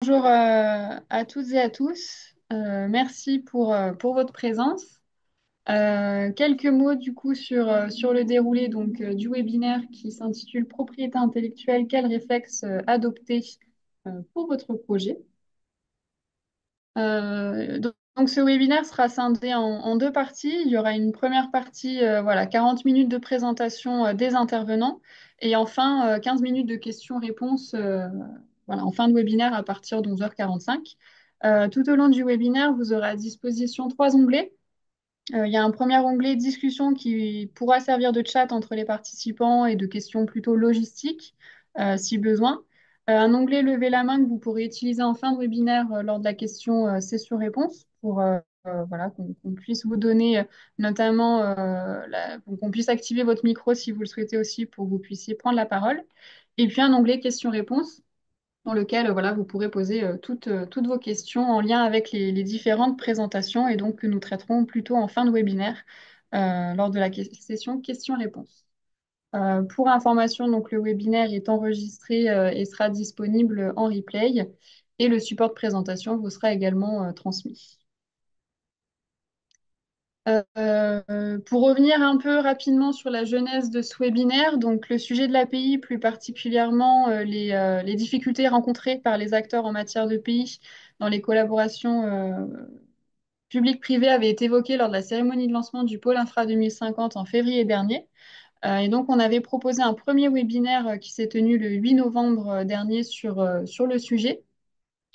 Bonjour à toutes et à tous. Merci pour votre présence. Quelques mots du coup sur le déroulé du webinaire qui s'intitule Propriété intellectuelle, quels réflexes adopter pour votre projet. Donc, ce webinaire sera scindé en deux parties. Il y aura une première partie, voilà, 40 minutes de présentation des intervenants et enfin 15 minutes de questions-réponses voilà, en fin de webinaire à partir de 11h45. Tout au long du webinaire, vous aurez à disposition trois onglets. Il y a un premier onglet discussion qui pourra servir de chat entre les participants et de questions plutôt logistiques si besoin. Un onglet lever la main que vous pourrez utiliser en fin de webinaire lors de la question session-réponse pour voilà, qu'on puisse vous donner notamment qu'on puisse activer votre micro si vous le souhaitez aussi pour que vous puissiez prendre la parole. Et puis un onglet questions-réponses dans lequel voilà, vous pourrez poser toutes vos questions en lien avec les différentes présentations et donc que nous traiterons plutôt en fin de webinaire lors de la session questions-réponses. Pour information, donc, le webinaire est enregistré et sera disponible en replay et le support de présentation vous sera également transmis. Pour revenir un peu rapidement sur la genèse de ce webinaire, donc le sujet de l'API, plus particulièrement les difficultés rencontrées par les acteurs en matière de pays dans les collaborations publiques-privées avait été évoqué lors de la cérémonie de lancement du Pôle Infra 2050 en février dernier. Et donc, on avait proposé un premier webinaire qui s'est tenu le 8 novembre dernier sur le sujet.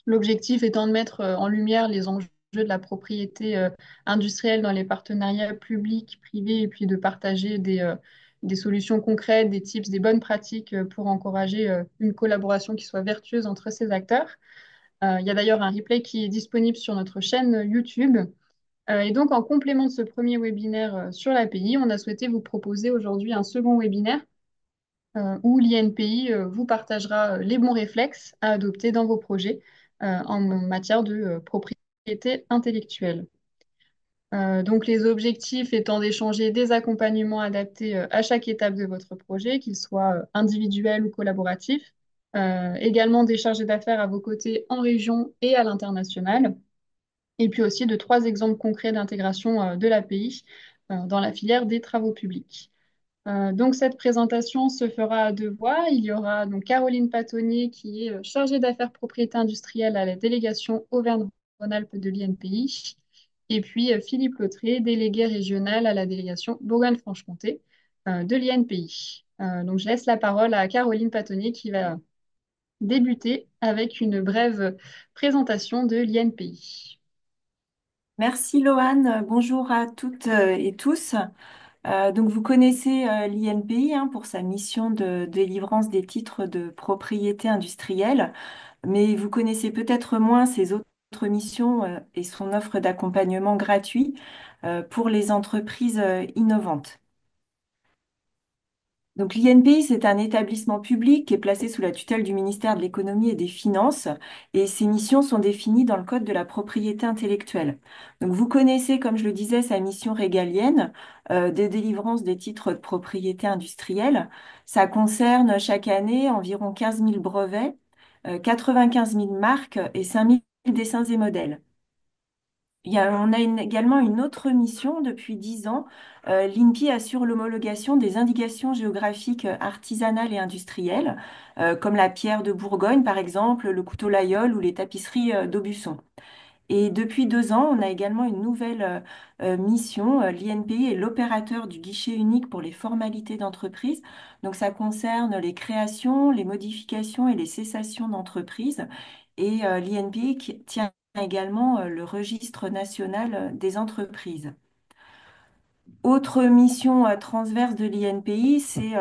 L'objectif étant de mettre en lumière les enjeux de la propriété industrielle dans les partenariats publics, privés, et puis de partager des solutions concrètes, des tips, des bonnes pratiques pour encourager une collaboration qui soit vertueuse entre ces acteurs. Il y a d'ailleurs un replay qui est disponible sur notre chaîne YouTube. Et donc, en complément de ce premier webinaire sur l'API, on a souhaité vous proposer aujourd'hui un second webinaire où l'INPI vous partagera les bons réflexes à adopter dans vos projets en matière de propriété intellectuelle. Donc, les objectifs étant d'échanger des accompagnements adaptés à chaque étape de votre projet, qu'ils soient individuels ou collaboratifs, également des chargés d'affaires à vos côtés en région et à l'international, et puis aussi de trois exemples concrets d'intégration de l'API dans la filière des travaux publics. Donc, cette présentation se fera à deux voix. Il y aura donc Caroline Patonnier, qui est chargée d'affaires propriété industrielle à la délégation Auvergne-Rhône-Alpes de l'INPI, et puis Philippe Lautré, délégué régional à la délégation Bourgogne-Franche-Comté de l'INPI. Donc, je laisse la parole à Caroline Patonnier qui va débuter avec une brève présentation de l'INPI. Merci Loane, bonjour à toutes et tous. Donc vous connaissez l'INPI pour sa mission de délivrance des titres de propriété industrielle, mais vous connaissez peut-être moins ses autres missions et son offre d'accompagnement gratuit pour les entreprises innovantes. Donc l'INPI, c'est un établissement public qui est placé sous la tutelle du ministère de l'Économie et des Finances et ses missions sont définies dans le Code de la propriété intellectuelle. Donc vous connaissez, comme je le disais, sa mission régalienne de délivrance des titres de propriété industrielle. Ça concerne chaque année environ 15 000 brevets, 95 000 marques et 5 000 dessins et modèles. On a également une autre mission depuis 10 ans. L'INPI assure l'homologation des indications géographiques artisanales et industrielles, comme la pierre de Bourgogne par exemple, le couteau Layol ou les tapisseries d'Aubusson. Et depuis 2 ans, on a également une nouvelle mission. L'INPI est l'opérateur du guichet unique pour les formalités d'entreprise. Donc ça concerne les créations, les modifications et les cessations d'entreprise. Et l'INPI tient également le registre national des entreprises. Autre mission transverse de l'INPI, c'est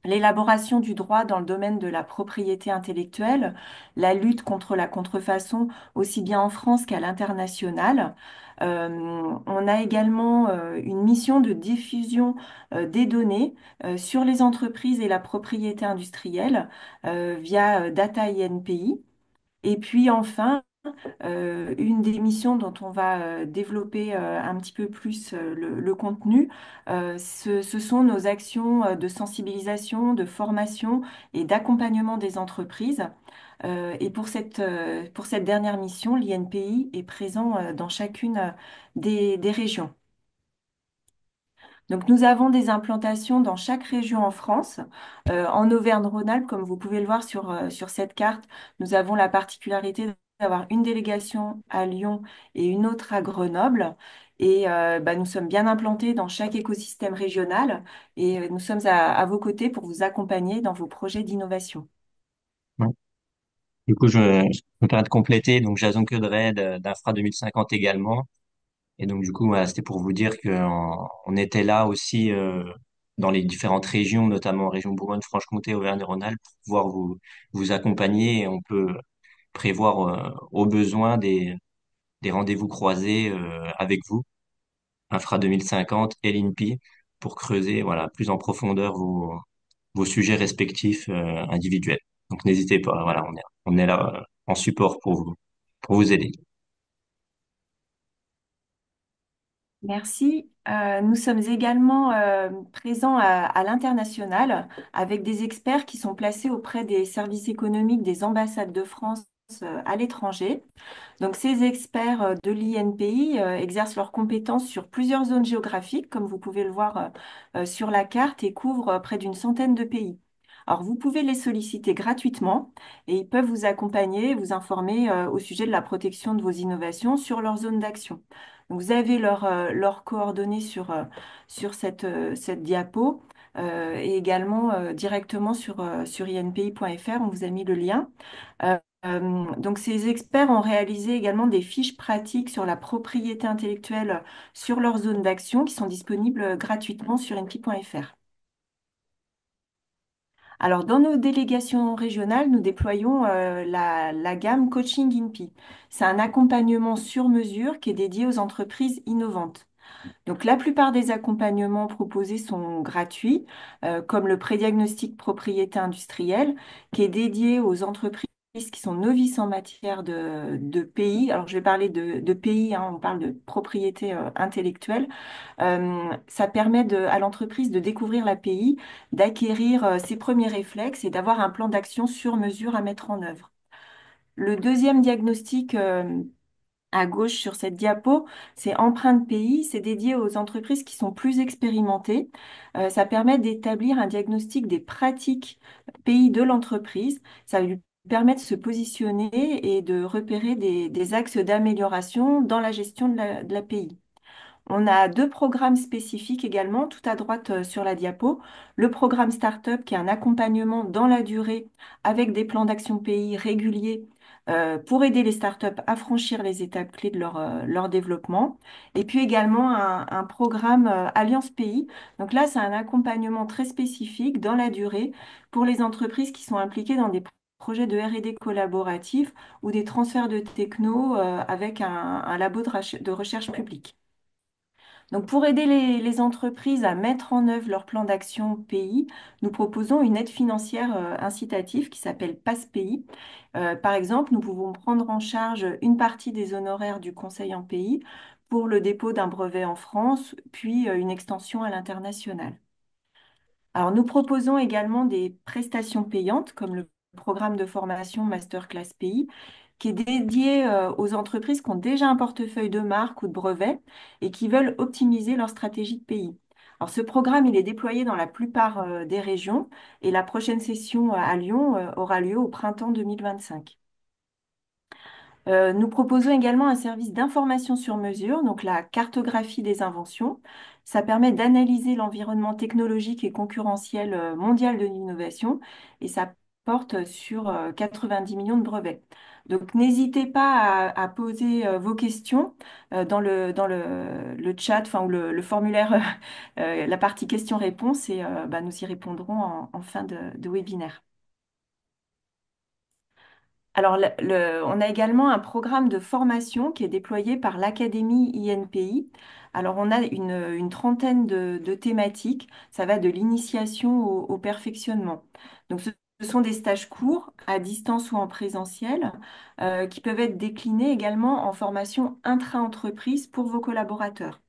l'élaboration du droit dans le domaine de la propriété intellectuelle, la lutte contre la contrefaçon aussi bien en France qu'à l'international. On a également une mission de diffusion des données sur les entreprises et la propriété industrielle via Data INPI. Et puis enfin, une des missions dont on va développer un petit peu plus le contenu, ce sont nos actions de sensibilisation, de formation et d'accompagnement des entreprises. Et pour cette dernière mission, l'INPI est présent dans chacune des régions. Donc, nous avons des implantations dans chaque région en France. En Auvergne-Rhône-Alpes, comme vous pouvez le voir sur cette carte, nous avons la particularité d'avoir une délégation à Lyon et une autre à Grenoble. Et bah, nous sommes bien implantés dans chaque écosystème régional et nous sommes à vos côtés pour vous accompagner dans vos projets d'innovation. Ouais. Du coup, je me permets de compléter. Donc, Jason Quedret d'Infra 2050 également. Et donc, du coup, voilà, c'était pour vous dire qu'on on était là aussi dans les différentes régions, notamment région Bourgogne-Franche-Comté, Auvergne-Rhône-Alpes, pour pouvoir vous accompagner. Et on peut prévoir au besoin des rendez-vous croisés avec vous, Infra 2050 et l'INPI, pour creuser voilà, plus en profondeur vos sujets respectifs individuels. Donc, n'hésitez pas. Voilà, on est là en support pour vous aider. Merci. Nous sommes également présents à l'international avec des experts qui sont placés auprès des services économiques des ambassades de France à l'étranger. Donc, ces experts de l'INPI exercent leurs compétences sur plusieurs zones géographiques, comme vous pouvez le voir sur la carte, et couvrent près d'une centaine de pays. Alors, vous pouvez les solliciter gratuitement et ils peuvent vous accompagner, vous informer au sujet de la protection de vos innovations sur leur zone d'action. Donc, vous avez leurs coordonnées sur cette diapo et également directement sur inpi.fr. On vous a mis le lien. Donc, ces experts ont réalisé également des fiches pratiques sur la propriété intellectuelle sur leur zone d'action qui sont disponibles gratuitement sur np.fr. Alors, dans nos délégations régionales, nous déployons la gamme Coaching INPI. C'est un accompagnement sur mesure qui est dédié aux entreprises innovantes. Donc, la plupart des accompagnements proposés sont gratuits, comme le prédiagnostic propriété industrielle, qui est dédié aux entreprises qui sont novices en matière de pays. Alors, je vais parler de pays, hein, on parle de propriété intellectuelle. Ça permet à l'entreprise de découvrir la l'API, d'acquérir ses premiers réflexes et d'avoir un plan d'action sur mesure à mettre en œuvre. Le deuxième diagnostic à gauche sur cette diapo, c'est empreinte pays, c'est dédié aux entreprises qui sont plus expérimentées. Ça permet d'établir un diagnostic des pratiques pays de l'entreprise. Ça lui permet de se positionner et de repérer des axes d'amélioration dans la gestion de la pays. On a deux programmes spécifiques également, tout à droite sur la diapo. Le programme Startup, qui est un accompagnement dans la durée avec des plans d'action pays réguliers pour aider les startups à franchir les étapes clés de leur développement. Et puis également un programme Alliance Pays. Donc là, c'est un accompagnement très spécifique dans la durée pour les entreprises qui sont impliquées dans des projets de R&D collaboratifs ou des transferts de techno avec un labo de recherche publique. Donc, pour aider les entreprises à mettre en œuvre leur plan d'action pays, nous proposons une aide financière incitative qui s'appelle Passe Pays. Par exemple, nous pouvons prendre en charge une partie des honoraires du conseil en pays pour le dépôt d'un brevet en France, puis une extension à l'international. Alors, nous proposons également des prestations payantes, comme le programme de formation Masterclass Pays, qui est dédié aux entreprises qui ont déjà un portefeuille de marques ou de brevets et qui veulent optimiser leur stratégie de pays. Alors, ce programme, il est déployé dans la plupart des régions et la prochaine session à Lyon aura lieu au printemps 2025. Nous proposons également un service d'information sur mesure, donc la cartographie des inventions. Ça permet d'analyser l'environnement technologique et concurrentiel mondial de l'innovation et ça porte sur 90 millions de brevets. Donc n'hésitez pas à poser vos questions dans le chat, enfin, ou le formulaire, la partie questions-réponses et bah, nous y répondrons en fin de webinaire. Alors, on a également un programme de formation qui est déployé par l'Académie INPI. Alors, on a une trentaine de thématiques. Ça va de l'initiation au perfectionnement. Donc, ce Ce sont des stages courts, à distance ou en présentiel, qui peuvent être déclinés également en formation intra-entreprise pour vos collaborateurs.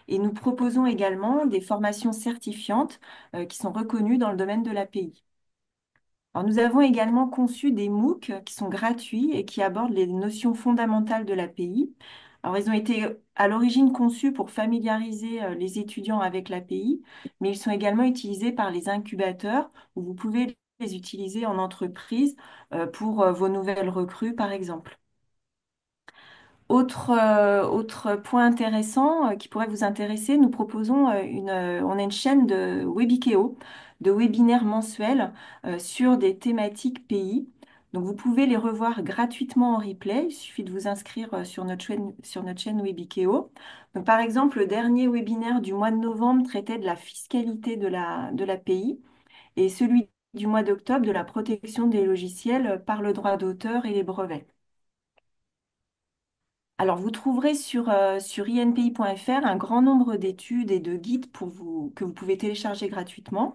Et nous proposons également des formations certifiantes, qui sont reconnues dans le domaine de l'API. Alors, nous avons également conçu des MOOC qui sont gratuits et qui abordent les notions fondamentales de l'API. Alors, ils ont été à l'origine conçus pour familiariser les étudiants avec l'API, mais ils sont également utilisés par les incubateurs où vous pouvez les utiliser en entreprise pour vos nouvelles recrues, par exemple. Autre point intéressant qui pourrait vous intéresser, nous proposons on a une chaîne de Webikeo, de webinaires mensuels sur des thématiques pays. Donc vous pouvez les revoir gratuitement en replay. Il suffit de vous inscrire sur notre chaîne Webikeo. Donc par exemple, le dernier webinaire du mois de novembre traitait de la fiscalité de la pays et celui du mois d'octobre de la protection des logiciels par le droit d'auteur et les brevets. Alors, vous trouverez sur inpi.fr un grand nombre d'études et de guides que vous pouvez télécharger gratuitement.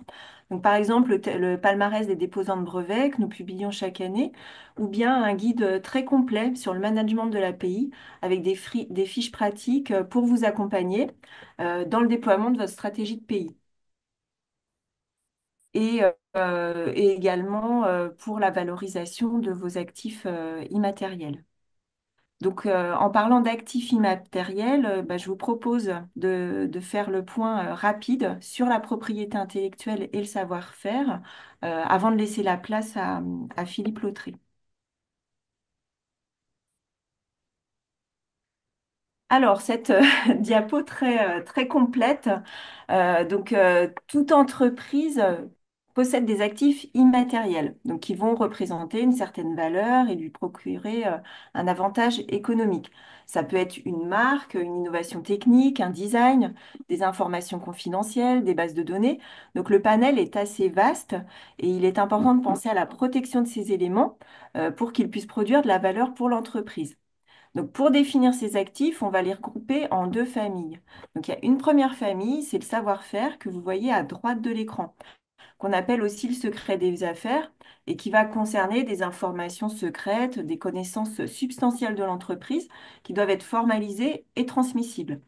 Donc, par exemple, le palmarès des déposants de brevets que nous publions chaque année, ou bien un guide très complet sur le management de l'API avec des fiches pratiques pour vous accompagner dans le déploiement de votre stratégie de pays. Et également pour la valorisation de vos actifs immatériels. Donc, en parlant d'actifs immatériels, bah, je vous propose de faire le point rapide sur la propriété intellectuelle et le savoir-faire avant de laisser la place à Philippe Lautré. Alors, cette diapo très complète, toute entreprise possède des actifs immatériels, donc qui vont représenter une certaine valeur et lui procurer un avantage économique. Ça peut être une marque, une innovation technique, un design, des informations confidentielles, des bases de données. Donc, le panel est assez vaste et il est important de penser à la protection de ces éléments pour qu'ils puissent produire de la valeur pour l'entreprise. Donc, pour définir ces actifs, on va les regrouper en deux familles. Donc, il y a une première famille, c'est le savoir-faire que vous voyez à droite de l'écran, qu'on appelle aussi le secret des affaires et qui va concerner des informations secrètes, des connaissances substantielles de l'entreprise qui doivent être formalisées et transmissibles.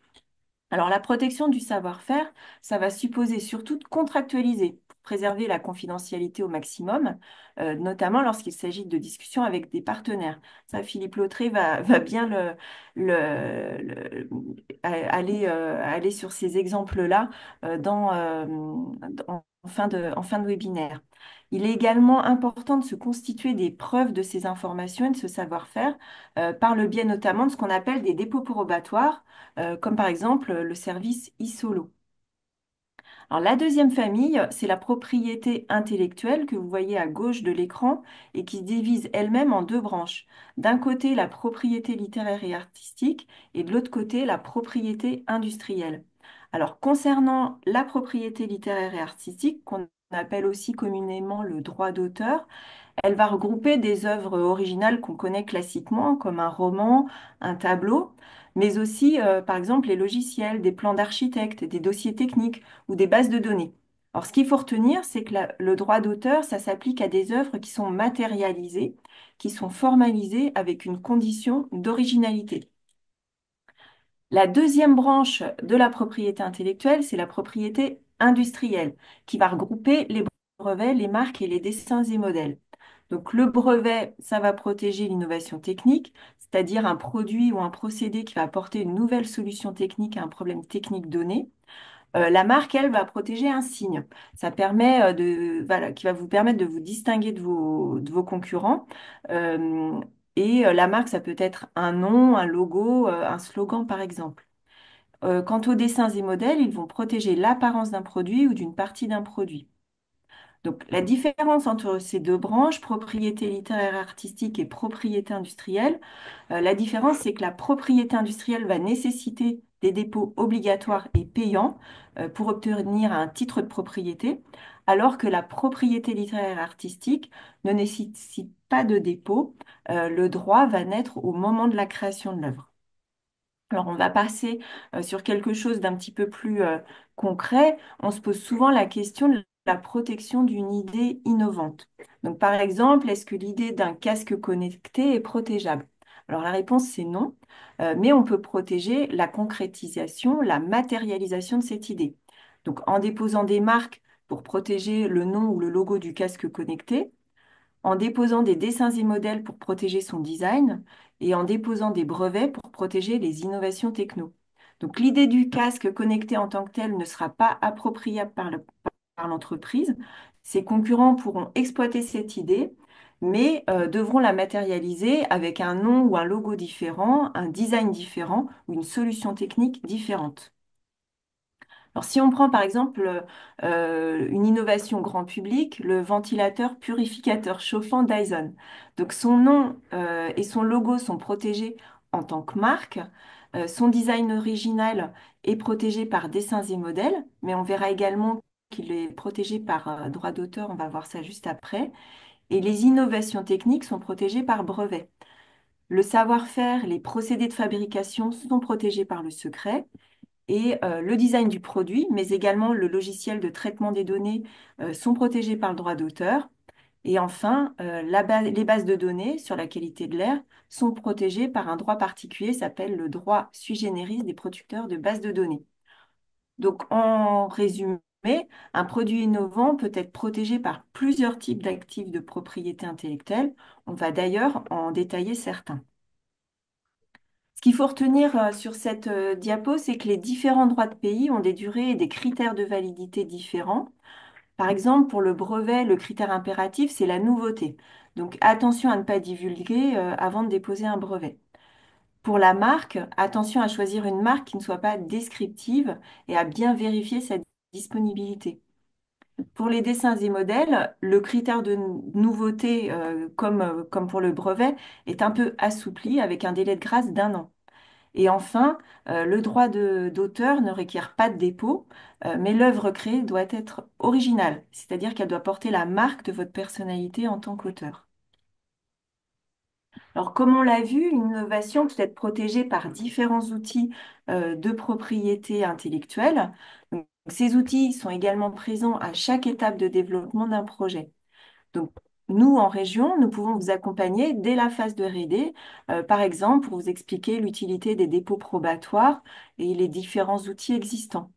Alors, la protection du savoir-faire, ça va supposer surtout de contractualiser pour préserver la confidentialité au maximum, notamment lorsqu'il s'agit de discussions avec des partenaires. Ça, Philippe Lautré va bien aller sur ces exemples-là en fin de webinaire. Il est également important de se constituer des preuves de ces informations et de ce savoir-faire par le biais notamment de ce qu'on appelle des dépôts probatoires comme par exemple le service e-solo. Alors, la deuxième famille, c'est la propriété intellectuelle que vous voyez à gauche de l'écran et qui se divise elle-même en deux branches. D'un côté, la propriété littéraire et artistique et de l'autre côté, la propriété industrielle. Alors, concernant la propriété littéraire et artistique, qu'on appelle aussi communément le droit d'auteur, elle va regrouper des œuvres originales qu'on connaît classiquement, comme un roman, un tableau, mais aussi, par exemple, les logiciels, des plans d'architecte, des dossiers techniques ou des bases de données. Alors, ce qu'il faut retenir, c'est que le droit d'auteur, ça s'applique à des œuvres qui sont matérialisées, qui sont formalisées avec une condition d'originalité. La deuxième branche de la propriété intellectuelle, c'est la propriété industrielle, qui va regrouper les brevets, les marques et les dessins et modèles. Donc le brevet, ça va protéger l'innovation technique, c'est-à-dire un produit ou un procédé qui va apporter une nouvelle solution technique à un problème technique donné. La marque, elle, va protéger un signe. Ça permet voilà, qui va vous permettre de vous distinguer de vos concurrents. Euh, la marque, ça peut être un nom, un logo, un slogan, par exemple. Quant aux dessins et modèles, ils vont protéger l'apparence d'un produit ou d'une partie d'un produit. Donc, la différence entre ces deux branches, propriété littéraire et artistique et propriété industrielle, la différence, c'est que la propriété industrielle va nécessiter des dépôts obligatoires et payants pour obtenir un titre de propriété, alors que la propriété littéraire et artistique ne nécessite pas de dépôt. Le droit va naître au moment de la création de l'œuvre. Alors, on va passer sur quelque chose d'un petit peu plus concret. On se pose souvent la question de la protection d'une idée innovante. Donc, par exemple, est-ce que l'idée d'un casque connecté est protégeable? Alors, la réponse, c'est non. Mais on peut protéger la concrétisation, la matérialisation de cette idée. Donc, en déposant des marques pour protéger le nom ou le logo du casque connecté, en déposant des dessins et modèles pour protéger son design et en déposant des brevets pour protéger les innovations techno. Donc l'idée du casque connecté en tant que tel ne sera pas appropriable par l'entreprise. Ses concurrents pourront exploiter cette idée, mais devront la matérialiser avec un nom ou un logo différent, un design différent ou une solution technique différente. Alors, si on prend par exemple une innovation grand public, le ventilateur purificateur chauffant Dyson. Donc, son nom et son logo sont protégés en tant que marque. Son design original est protégé par dessins et modèles, mais on verra également qu'il est protégé par droit d'auteur, on va voir ça juste après. Et les innovations techniques sont protégées par brevet. Le savoir-faire, les procédés de fabrication sont protégés par le secret et le design du produit, mais également le logiciel de traitement des données sont protégés par le droit d'auteur. Et enfin, les bases de données sur la qualité de l'air sont protégées par un droit particulier, s'appelle le droit sui generis des producteurs de bases de données. Donc, en résumé, un produit innovant peut être protégé par plusieurs types d'actifs de propriété intellectuelle. On va d'ailleurs en détailler certains. Ce qu'il faut retenir sur cette diapo, c'est que les différents droits de pays ont des durées et des critères de validité différents. Par exemple, pour le brevet, le critère impératif, c'est la nouveauté. Donc attention à ne pas divulguer avant de déposer un brevet. Pour la marque, attention à choisir une marque qui ne soit pas descriptive et à bien vérifier sa disponibilité. Pour les dessins et modèles, le critère de nouveauté, comme pour le brevet, est un peu assoupli avec un délai de grâce d'1 an. Et enfin, le droit d'auteur ne requiert pas de dépôt, mais l'œuvre créée doit être originale, c'est-à-dire qu'elle doit porter la marque de votre personnalité en tant qu'auteur. Alors, comme on l'a vu, une innovation peut être protégée par différents outils de propriété intellectuelle. Donc, ces outils sont également présents à chaque étape de développement d'un projet. Donc, nous, en région, nous pouvons vous accompagner dès la phase de R&D, par exemple, pour vous expliquer l'utilité des dépôts probatoires et les différents outils existants.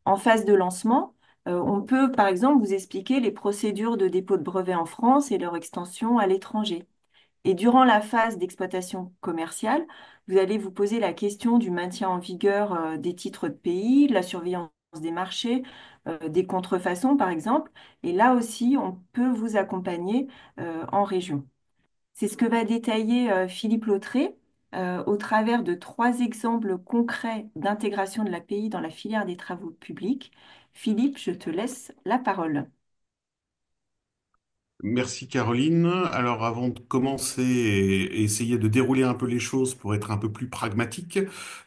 En phase de lancement, on peut, par exemple, vous expliquer les procédures de dépôt de brevets en France et leur extension à l'étranger. Et durant la phase d'exploitation commerciale, vous allez vous poser la question du maintien en vigueur des titres de pays, de la surveillance des marchés, des contrefaçons par exemple. Et là aussi, on peut vous accompagner en région. C'est ce que va détailler Philippe Lautré au travers de 3 exemples concrets d'intégration de l'API dans la filière des travaux publics. Philippe, je te laisse la parole. Merci Caroline. Alors avant de commencer et essayer de dérouler un peu les choses pour être un peu plus pragmatique,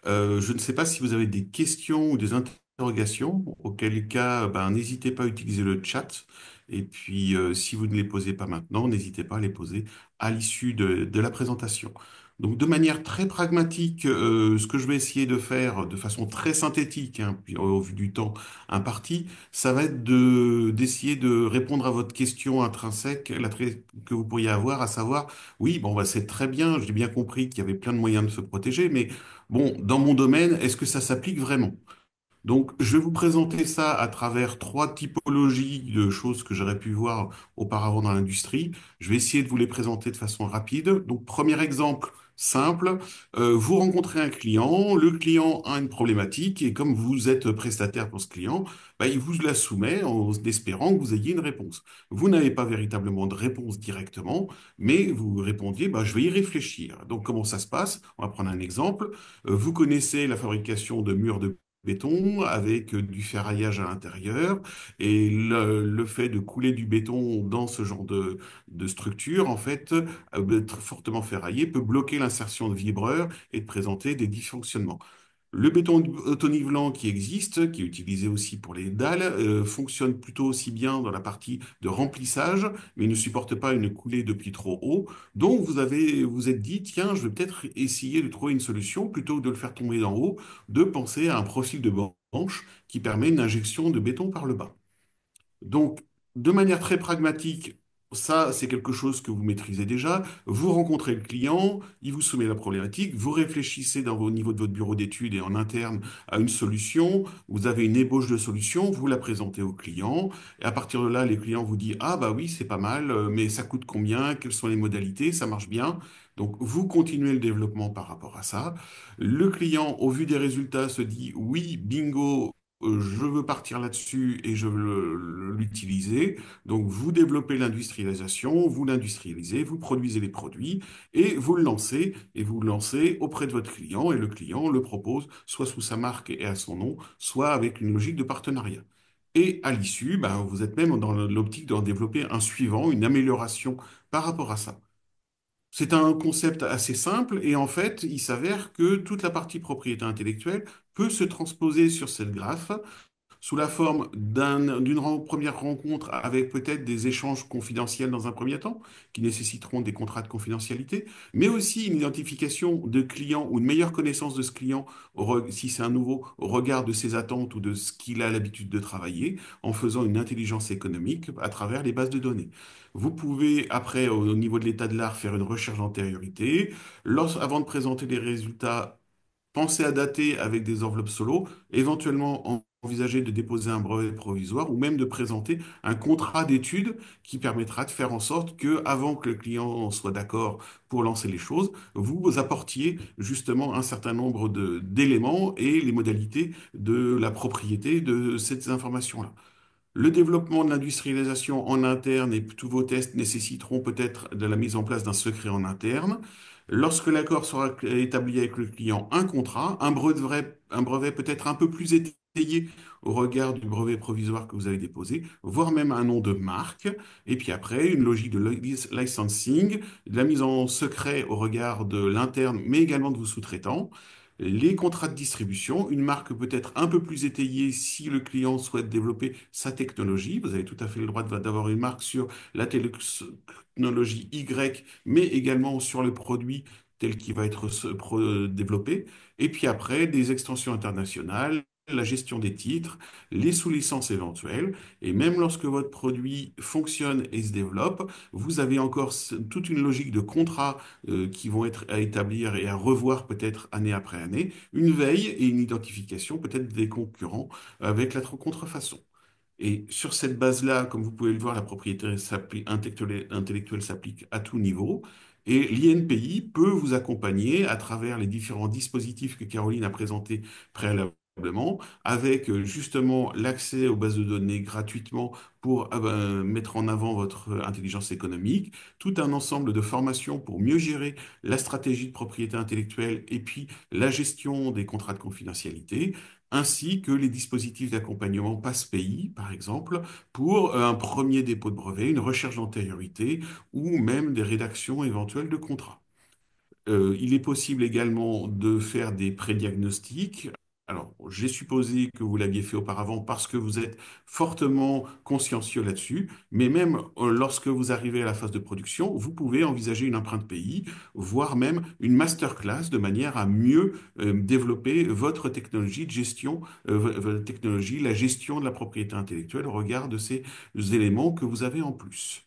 je ne sais pas si vous avez des questions ou des interrogations, auquel cas n'hésitez pas à utiliser le chat. Et puis si vous ne les posez pas maintenant, n'hésitez pas à les poser à l'issue de la présentation. Donc de manière très pragmatique, ce que je vais essayer de faire de façon très synthétique, hein, puis au vu du temps imparti, ça va être d'essayer de répondre à votre question intrinsèque, que vous pourriez avoir, à savoir, oui, bon, bah, c'est très bien, j'ai bien compris qu'il y avait plein de moyens de se protéger, mais bon, dans mon domaine, est-ce que ça s'applique vraiment? Donc, je vais vous présenter ça à travers 3 typologies de choses que j'aurais pu voir auparavant dans l'industrie. Je vais essayer de vous les présenter de façon rapide. Donc, premier exemple simple, vous rencontrez un client, le client a une problématique et comme vous êtes prestataire pour ce client, bah, il vous la soumet en espérant que vous ayez une réponse. Vous n'avez pas véritablement de réponse directement, mais vous répondiez, bah, je vais y réfléchir. Donc, comment ça se passe? On va prendre un exemple. Vous connaissez la fabrication de murs de béton avec du ferraillage à l'intérieur et le fait de couler du béton dans ce genre de structure, en fait, être fortement ferraillé peut bloquer l'insertion de vibreurs et de présenter des dysfonctionnements. Le béton autonivelant qui existe, qui est utilisé aussi pour les dalles, fonctionne plutôt aussi bien dans la partie de remplissage, mais ne supporte pas une coulée depuis trop haut. Donc vous êtes dit, tiens, je vais peut-être essayer de trouver une solution plutôt que de le faire tomber d'en haut, de penser à un profil de branche qui permet une injection de béton par le bas. Donc, de manière très pragmatique, ça, c'est quelque chose que vous maîtrisez déjà. Vous rencontrez le client, il vous soumet la problématique, vous réfléchissez au niveau de votre bureau d'études et en interne à une solution, vous avez une ébauche de solution, vous la présentez au client, et à partir de là, les clients vous disent, ah bah oui, c'est pas mal, mais ça coûte combien, quelles sont les modalités, ça marche bien. Donc, vous continuez le développement par rapport à ça. Le client, au vu des résultats, se dit, oui, bingo, je veux partir là-dessus et je veux l'utiliser. Donc, vous développez l'industrialisation, vous l'industrialisez, vous produisez les produits et vous le lancez auprès de votre client et le client le propose soit sous sa marque et à son nom, soit avec une logique de partenariat. Et à l'issue, ben, vous êtes même dans l'optique d'en développer un suivant, une amélioration par rapport à ça. C'est un concept assez simple et en fait, il s'avère que toute la partie propriété intellectuelle peut se transposer sur cette graphe sous la forme première rencontre avec peut-être des échanges confidentiels dans un premier temps, qui nécessiteront des contrats de confidentialité, mais aussi une identification de client ou une meilleure connaissance de ce client, si c'est un nouveau, au regard de ses attentes ou de ce qu'il a l'habitude de travailler, en faisant une intelligence économique à travers les bases de données. Vous pouvez, après, au niveau de l'état de l'art, faire une recherche d'antériorité. Avant de présenter les résultats, pensez à dater avec des enveloppes solo, éventuellement envisager de déposer un brevet provisoire ou même de présenter un contrat d'étude qui permettra de faire en sorte que, avant que le client soit d'accord pour lancer les choses, vous apportiez justement un certain nombre d'éléments et les modalités de la propriété de ces informations-là. Le développement de l'industrialisation en interne et tous vos tests nécessiteront peut-être de la mise en place d'un secret en interne. Lorsque l'accord sera établi avec le client, un contrat, un brevet peut-être un peu plus étayé au regard du brevet provisoire que vous avez déposé, voire même un nom de marque. Et puis après, une logique de licensing, de la mise en secret au regard de l'interne, mais également de vos sous-traitants. Les contrats de distribution, une marque peut être un peu plus étayée si le client souhaite développer sa technologie. Vous avez tout à fait le droit d'avoir une marque sur la technologie Y, mais également sur le produit tel qu'il va être développé. Et puis après, des extensions internationales, la gestion des titres, les sous-licences éventuelles. Et même lorsque votre produit fonctionne et se développe, vous avez encore toute une logique de contrats qui vont être à établir et à revoir peut-être année après année, une veille et une identification peut-être des concurrents avec la contrefaçon. Et sur cette base-là, comme vous pouvez le voir, la propriété intellectuelle s'applique à tout niveau. Et l'INPI peut vous accompagner à travers les différents dispositifs que Caroline a présentés préalablement, avec justement l'accès aux bases de données gratuitement pour mettre en avant votre intelligence économique, tout un ensemble de formations pour mieux gérer la stratégie de propriété intellectuelle et puis la gestion des contrats de confidentialité ainsi que les dispositifs d'accompagnement passe-pays, par exemple, pour un premier dépôt de brevet, une recherche d'antériorité ou même des rédactions éventuelles de contrats. Il est possible également de faire des prédiagnostics. Alors, j'ai supposé que vous l'aviez fait auparavant parce que vous êtes fortement consciencieux là-dessus, mais même lorsque vous arrivez à la phase de production, vous pouvez envisager une empreinte pays, voire même une masterclass de manière à mieux développer votre technologie de gestion, votre technologie, la gestion de la propriété intellectuelle au regard de ces éléments que vous avez en plus.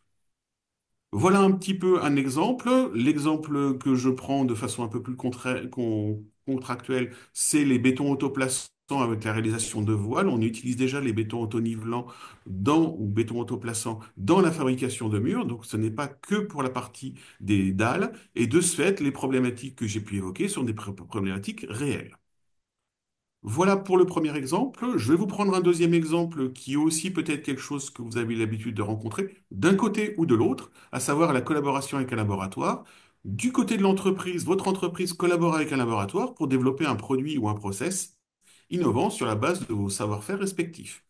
Voilà un petit peu un exemple. L'exemple que je prends de façon un peu plus contractuelle, c'est les bétons autoplaçants avec la réalisation de voiles. On utilise déjà les bétons autonivelants ou bétons autoplaçants dans la fabrication de murs. Donc, ce n'est pas que pour la partie des dalles. Et de ce fait, les problématiques que j'ai pu évoquer sont des problématiques réelles. Voilà pour le premier exemple. Je vais vous prendre un deuxième exemple qui est aussi peut-être quelque chose que vous avez l'habitude de rencontrer d'un côté ou de l'autre, à savoir la collaboration avec un laboratoire. Du côté de l'entreprise, votre entreprise collabore avec un laboratoire pour développer un produit ou un process innovant sur la base de vos savoir-faire respectifs.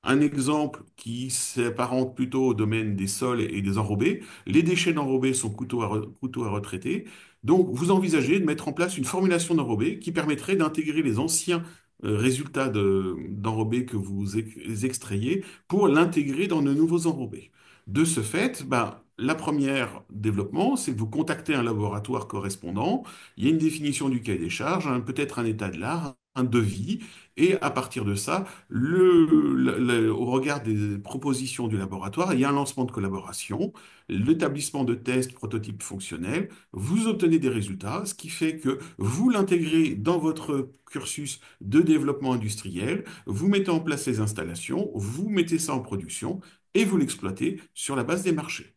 Un exemple qui s'apparente plutôt au domaine des sols et des enrobés. Les déchets d'enrobés sont coûteux à retraiter. Donc, vous envisagez de mettre en place une formulation d'enrobés qui permettrait d'intégrer les anciens résultats d'enrobés que vous extrayez pour l'intégrer dans de nouveaux enrobés. De ce fait, ben, La première développement, c'est que vous contactez un laboratoire correspondant, il y a une définition du cahier des charges, peut-être un état de l'art, un devis, et à partir de ça, au regard des propositions du laboratoire, il y a un lancement de collaboration, l'établissement de tests, prototypes fonctionnels, vous obtenez des résultats, ce qui fait que vous l'intégrez dans votre cursus de développement industriel, vous mettez en place les installations, vous mettez ça en production et vous l'exploitez sur la base des marchés.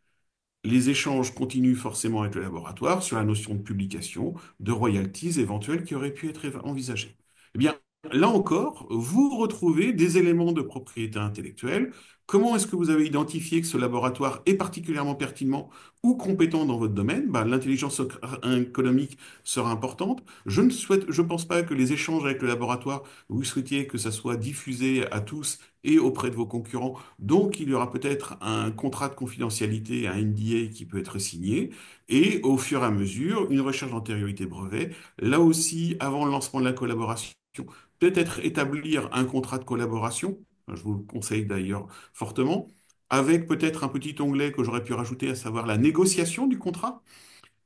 Les échanges continuent forcément avec le laboratoire sur la notion de publication, de royalties éventuelles qui auraient pu être envisagées. Eh bien, là encore, vous retrouvez des éléments de propriété intellectuelle. Comment est-ce que vous avez identifié que ce laboratoire est particulièrement pertinent ou compétent dans votre domaine? L'intelligence économique sera importante. Je ne pense pas que les échanges avec le laboratoire, vous souhaitiez que ça soit diffusé à tous et auprès de vos concurrents. Donc, il y aura peut-être un contrat de confidentialité, un NDA qui peut être signé. Et au fur et à mesure, une recherche d'antériorité brevet. Là aussi, avant le lancement de la collaboration, peut-être établir un contrat de collaboration. Je vous le conseille d'ailleurs fortement, avec peut-être un petit onglet que j'aurais pu rajouter, à savoir la négociation du contrat.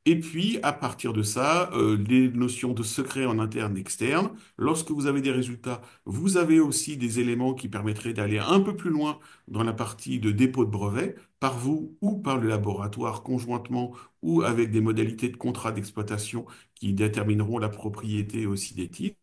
Et puis, à partir de ça, les notions de secret en interne, externe. Lorsque vous avez des résultats, vous avez aussi des éléments qui permettraient d'aller un peu plus loin dans la partie de dépôt de brevet, par vous ou par le laboratoire conjointement ou avec des modalités de contrat d'exploitation qui détermineront la propriété aussi des titres.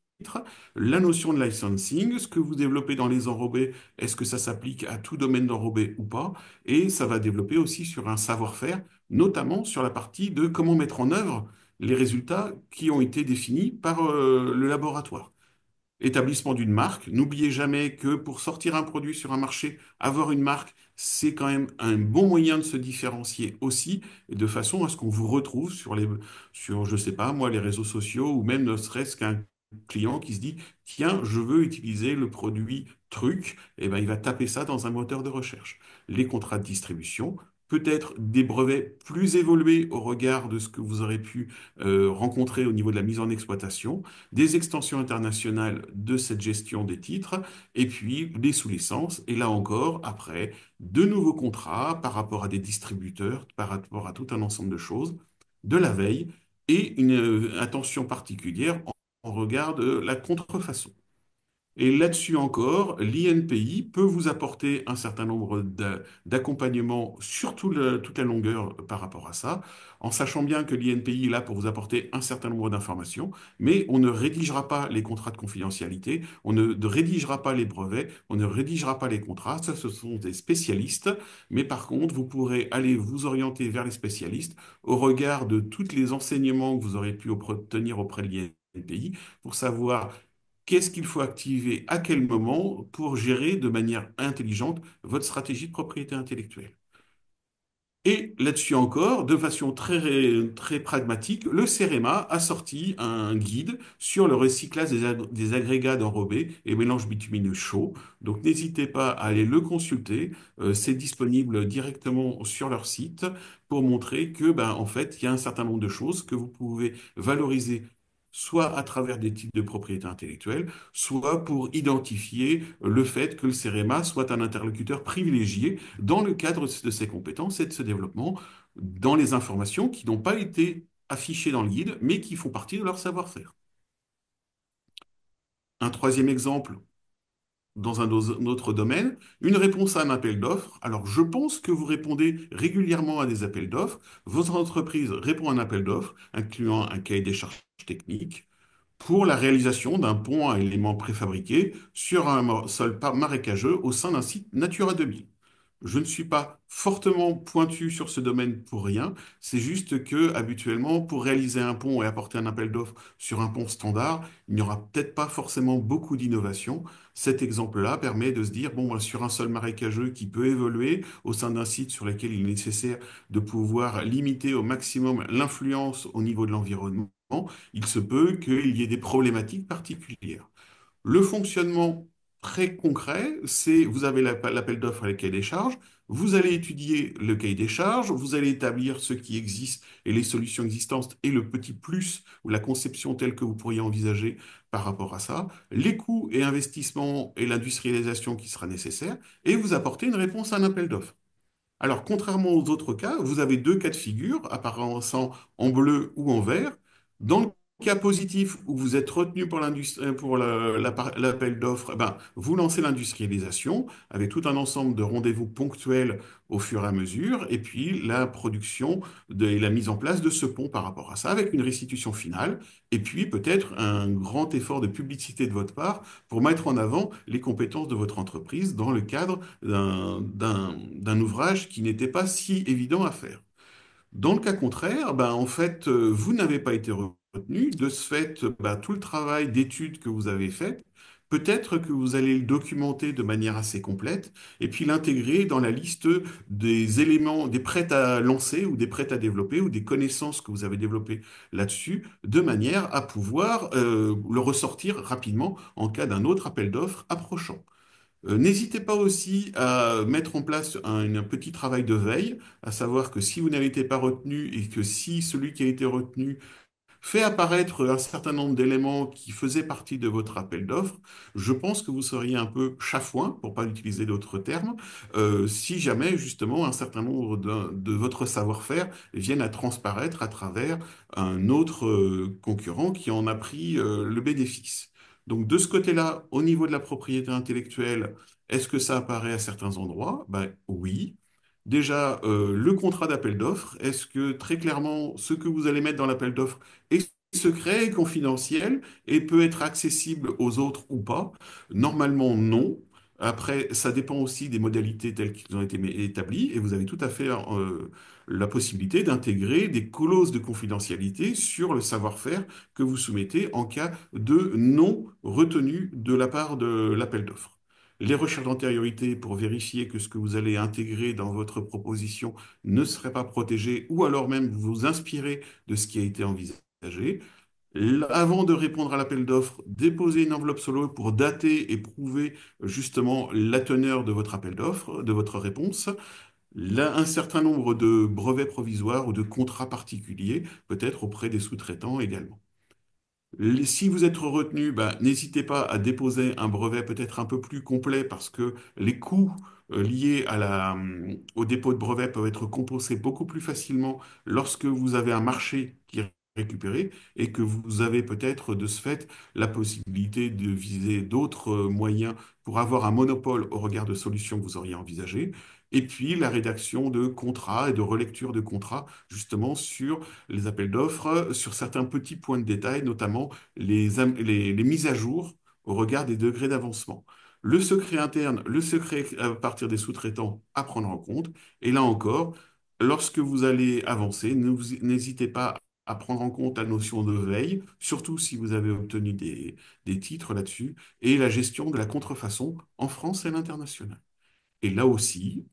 La notion de licensing, ce que vous développez dans les enrobés, est-ce que ça s'applique à tout domaine d'enrobé ou pas? Et ça va développer aussi sur un savoir-faire notamment sur la partie de comment mettre en œuvre les résultats qui ont été définis par le laboratoire. Établissement d'une marque. N'oubliez jamais que pour sortir un produit sur un marché, avoir une marque, c'est quand même un bon moyen de se différencier aussi, de façon à ce qu'on vous retrouve sur, je sais pas, moi, les réseaux sociaux ou même ne serait-ce qu'un client qui se dit, tiens, je veux utiliser le produit truc, et ben, il va taper ça dans un moteur de recherche. Les contrats de distribution, peut-être des brevets plus évolués au regard de ce que vous aurez pu rencontrer au niveau de la mise en exploitation, des extensions internationales de cette gestion des titres, et puis des sous-licences. Et là encore, après, de nouveaux contrats par rapport à des distributeurs, par rapport à tout un ensemble de choses, de la veille, et une attention particulière en regard de la contrefaçon. Et là-dessus encore, l'INPI peut vous apporter un certain nombre d'accompagnements sur toute la longueur par rapport à ça, en sachant bien que l'INPI est là pour vous apporter un certain nombre d'informations, mais on ne rédigera pas les contrats de confidentialité, on ne rédigera pas les brevets, on ne rédigera pas les contrats, ça ce sont des spécialistes, mais par contre, vous pourrez aller vous orienter vers les spécialistes au regard de tous les enseignements que vous aurez pu obtenir auprès de l'INPI pour savoir qu'est-ce qu'il faut activer à quel moment pour gérer de manière intelligente votre stratégie de propriété intellectuelle. Et là-dessus encore, de façon très pragmatique, le CEREMA a sorti un guide sur le recyclage des agrégats d'enrobés et mélanges bitumineux chauds. Donc n'hésitez pas à aller le consulter. C'est disponible directement sur leur site pour montrer que, ben, en fait, il y a un certain nombre de choses que vous pouvez valoriser soit à travers des types de propriété intellectuelle, soit pour identifier le fait que le CEREMA soit un interlocuteur privilégié dans le cadre de ses compétences et de ce développement, dans les informations qui n'ont pas été affichées dans le guide, mais qui font partie de leur savoir-faire. Un troisième exemple, dans un autre domaine, une réponse à un appel d'offres. Alors, je pense que vous répondez régulièrement à des appels d'offres. Votre entreprise répond à un appel d'offres, incluant un cahier des charges techniques, pour la réalisation d'un pont à éléments préfabriqués sur un sol marécageux au sein d'un site Natura 2000. Je ne suis pas fortement pointu sur ce domaine pour rien. C'est juste que, habituellement, pour réaliser un pont et apporter un appel d'offres sur un pont standard, il n'y aura peut-être pas forcément beaucoup d'innovation. Cet exemple-là permet de se dire, bon, sur un sol marécageux qui peut évoluer au sein d'un site sur lequel il est nécessaire de pouvoir limiter au maximum l'influence au niveau de l'environnement, il se peut qu'il y ait des problématiques particulières. Le fonctionnement très concret, c'est vous avez l'appel d'offres avec le cahier des charges, vous allez étudier le cahier des charges, vous allez établir ce qui existe et les solutions existantes et le petit plus ou la conception telle que vous pourriez envisager par rapport à ça, les coûts et investissements et l'industrialisation qui sera nécessaire, et vous apportez une réponse à un appel d'offres. Alors, contrairement aux autres cas, vous avez deux cas de figure apparaissant en bleu ou en vert. Dans le cas positif où vous êtes retenu pour l'appel d'offres, eh ben, vous lancez l'industrialisation avec tout un ensemble de rendez-vous ponctuels au fur et à mesure, et puis la production et la mise en place de ce pont par rapport à ça, avec une restitution finale, et puis peut-être un grand effort de publicité de votre part pour mettre en avant les compétences de votre entreprise dans le cadre d'un ouvrage qui n'était pas si évident à faire. Dans le cas contraire, ben, en fait, vous n'avez pas été retenu. De ce fait, ben, tout le travail d'étude que vous avez fait, peut-être que vous allez le documenter de manière assez complète et puis l'intégrer dans la liste des éléments, des prêts à lancer ou des prêts à développer ou des connaissances que vous avez développées là-dessus, de manière à pouvoir le ressortir rapidement en cas d'un autre appel d'offres approchant. N'hésitez pas aussi à mettre en place un petit travail de veille, à savoir que si vous n'avez été pas retenu et que si celui qui a été retenu fait apparaître un certain nombre d'éléments qui faisaient partie de votre appel d'offres, je pense que vous seriez un peu chafouin, pour pas utiliser d'autres termes, si jamais justement un certain nombre de votre savoir-faire viennent à transparaître à travers un autre concurrent qui en a pris le bénéfice. Donc de ce côté-là, au niveau de la propriété intellectuelle, est-ce que ça apparaît à certains endroits? Ben oui. Déjà, le contrat d'appel d'offres, est-ce que très clairement, ce que vous allez mettre dans l'appel d'offres est secret et confidentiel et peut être accessible aux autres ou pas? Normalement, non. Après, ça dépend aussi des modalités telles qu'elles ont été établies et vous avez tout à fait la possibilité d'intégrer des clauses de confidentialité sur le savoir-faire que vous soumettez en cas de non-retenue de la part de l'appel d'offres. Les recherches d'antériorité pour vérifier que ce que vous allez intégrer dans votre proposition ne serait pas protégé ou alors même vous inspirer de ce qui a été envisagé. Avant de répondre à l'appel d'offres, déposez une enveloppe solo pour dater et prouver justement la teneur de votre appel d'offres, de votre réponse. Là, un certain nombre de brevets provisoires ou de contrats particuliers, peut-être auprès des sous-traitants également. Si vous êtes retenu, bah, n'hésitez pas à déposer un brevet peut-être un peu plus complet parce que les coûts liés au dépôt de brevet peuvent être compensés beaucoup plus facilement lorsque vous avez un marché qui est récupéré et que vous avez peut-être de ce fait la possibilité de viser d'autres moyens pour avoir un monopole au regard de solutions que vous auriez envisagées. Et puis la rédaction de contrats et de relecture de contrats justement sur les appels d'offres sur certains petits points de détail, notamment les mises à jour au regard des degrés d'avancement. Le secret interne, le secret à partir des sous-traitants à prendre en compte. Et là encore, lorsque vous allez avancer, n'hésitez pas à prendre en compte la notion de veille, surtout si vous avez obtenu des titres là-dessus, et la gestion de la contrefaçon en France et à l'international. Et là aussi,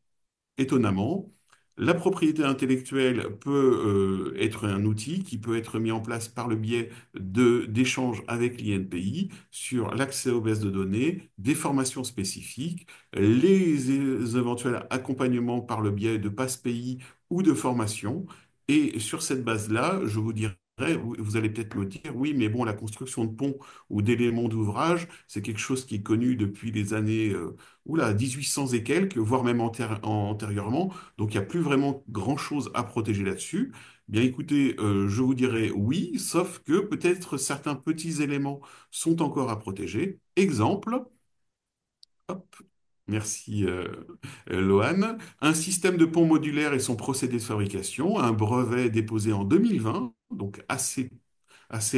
étonnamment, la propriété intellectuelle peut être un outil qui peut être mis en place par le biais d'échanges avec l'INPI sur l'accès aux bases de données, des formations spécifiques, les éventuels accompagnements par le biais de passe pays ou de formations. Et sur cette base-là, je vous dirais, vous allez peut-être me dire, oui, mais bon, la construction de ponts ou d'éléments d'ouvrage, c'est quelque chose qui est connu depuis les années 1800 et quelques, voire même antérieurement. Donc, il n'y a plus vraiment grand-chose à protéger là-dessus. Bien écoutez, je vous dirais oui, sauf que peut-être certains petits éléments sont encore à protéger. Exemple, hop, merci Loane, un système de pont modulaire et son procédé de fabrication, un brevet déposé en 2020, donc assez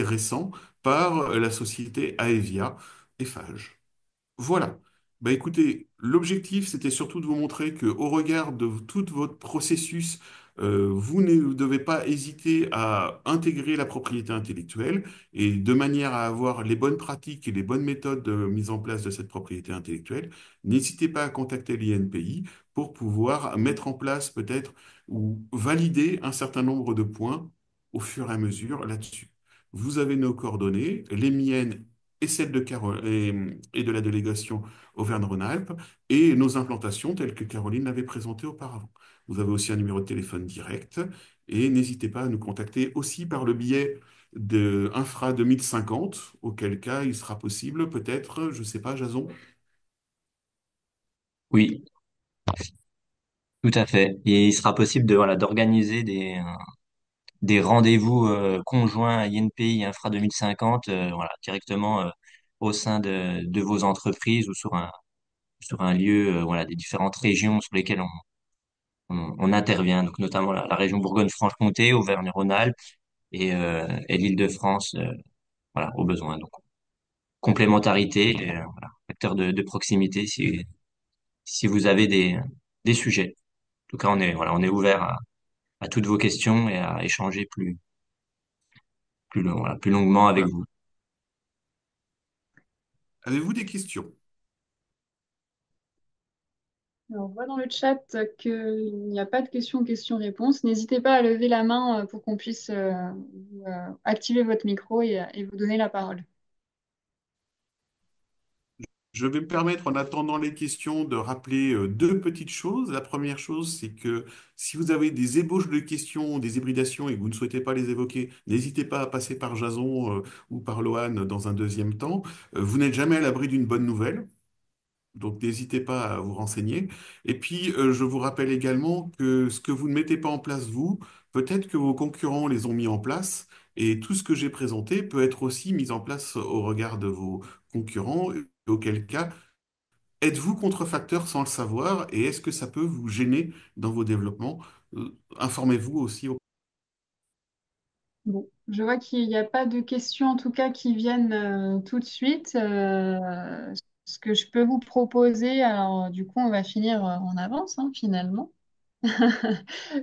récent, par la société Aevia Eiffage. Voilà. Bah écoutez, l'objectif, c'était surtout de vous montrer que, au regard de tout votre processus, vous ne devez pas hésiter à intégrer la propriété intellectuelle et de manière à avoir les bonnes pratiques et les bonnes méthodes de mise en place de cette propriété intellectuelle, n'hésitez pas à contacter l'INPI pour pouvoir mettre en place peut-être ou valider un certain nombre de points au fur et à mesure là-dessus. Vous avez nos coordonnées, les miennes et celle de et de la délégation Auvergne-Rhône-Alpes, et nos implantations telles que Caroline l'avait présentées auparavant. Vous avez aussi un numéro de téléphone direct, et n'hésitez pas à nous contacter aussi par le biais de Infra 2050, auquel cas il sera possible peut-être, je ne sais pas, Jason. Oui, Tout à fait. Et il sera possible de, voilà, d'organiser des rendez-vous conjoints INPI Infra 2050, voilà, directement au sein de vos entreprises ou sur un lieu, voilà, des différentes régions sur lesquelles on intervient, donc notamment la région Bourgogne-Franche-Comté, Auvergne-Rhône-Alpes et l'Île-de-France, voilà, au besoin. Donc complémentarité, voilà, facteur de proximité si vous avez des sujets. En tout cas, voilà, on est ouvert à toutes vos questions et à échanger voilà, plus longuement avec Voilà. vous. Avez-vous des questions? Alors, on voit dans le chat qu'il n'y a pas de questions-réponses. N'hésitez pas à lever la main pour qu'on puisse activer votre micro et vous donner la parole. Je vais me permettre, en attendant les questions, de rappeler deux petites choses. La première chose, c'est que si vous avez des ébauches de questions, des hybridations et que vous ne souhaitez pas les évoquer, n'hésitez pas à passer par Jason ou par Loan dans un deuxième temps. Vous n'êtes jamais à l'abri d'une bonne nouvelle. Donc, n'hésitez pas à vous renseigner. Et puis, je vous rappelle également que ce que vous ne mettez pas en place, vous, peut-être que vos concurrents les ont mis en place. Et tout ce que j'ai présenté peut être aussi mis en place au regard de vos concurrents, auquel cas, êtes-vous contrefacteur sans le savoir et est-ce que ça peut vous gêner dans vos développements? Informez-vous aussi. Bon, je vois qu'il n'y a pas de questions en tout cas qui viennent tout de suite. Ce que je peux vous proposer, alors du coup on va finir en avance hein, finalement.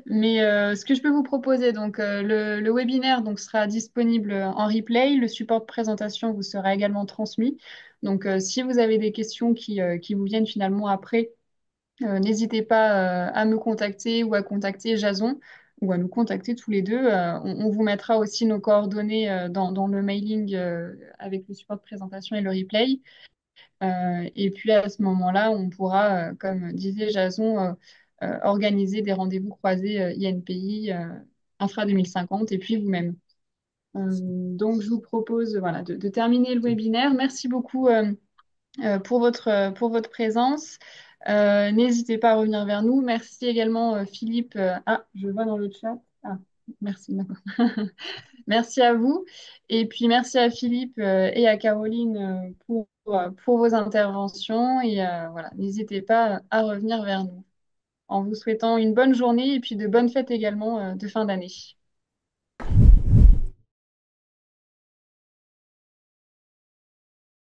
Mais ce que je peux vous proposer, donc le webinaire donc, sera disponible en replay. Le support de présentation vous sera également transmis. Donc si vous avez des questions qui vous viennent finalement après, n'hésitez pas à me contacter ou à contacter Jason ou à nous contacter tous les deux. On vous mettra aussi nos coordonnées dans le mailing avec le support de présentation et le replay. Et puis à ce moment-là, on pourra, comme disait Jason, organiser des rendez-vous croisés INPI, Infra 2050 et puis vous-même. Donc je vous propose voilà, de terminer le webinaire. Merci beaucoup pour votre présence. N'hésitez pas à revenir vers nous. Merci également Philippe. Ah, je vois dans le chat. Ah, merci. D'accord. Merci à vous. Et puis merci à Philippe et à Caroline pour vos interventions. Et voilà, n'hésitez pas à revenir vers nous en vous souhaitant une bonne journée et puis de bonnes fêtes également de fin d'année.